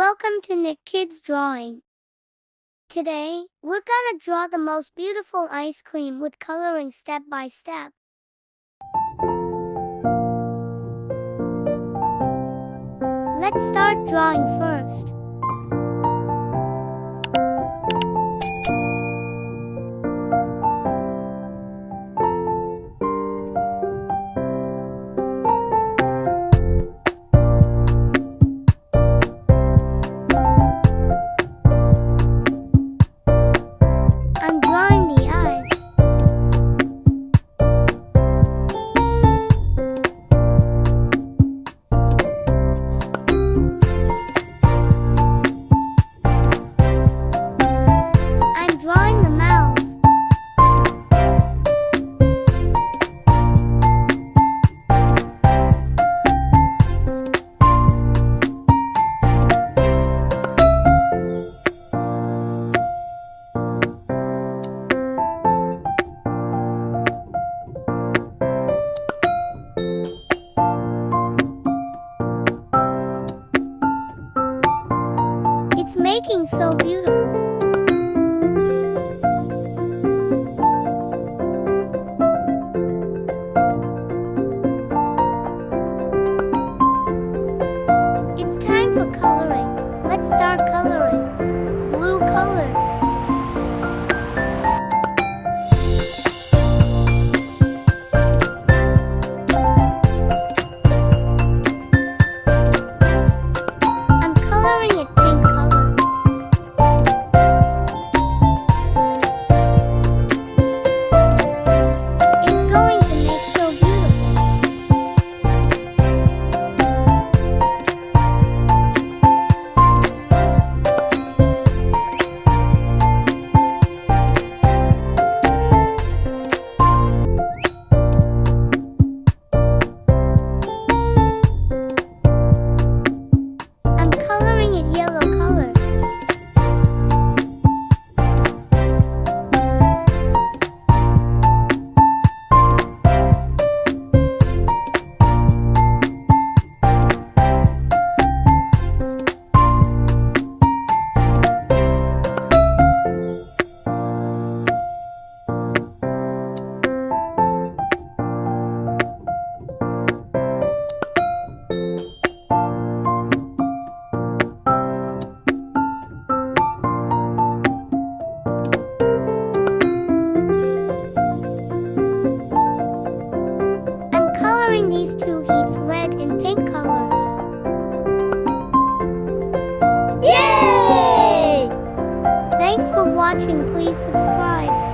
Welcome to Nick Kids Drawing. Today, we're gonna draw the most beautiful ice cream with coloring step by step. Let's start drawing first. I'm drawing the eyes. I'm drawing the mouth. It's making so beautiful. It's time for coloring. Let's start coloring. Blue color. I'm coloring it pink color. It's going to make so beautiful. I'm coloring it yellow color. I'm coloring these two heats red and pink colors. Yay! Thanks for watching. Please subscribe.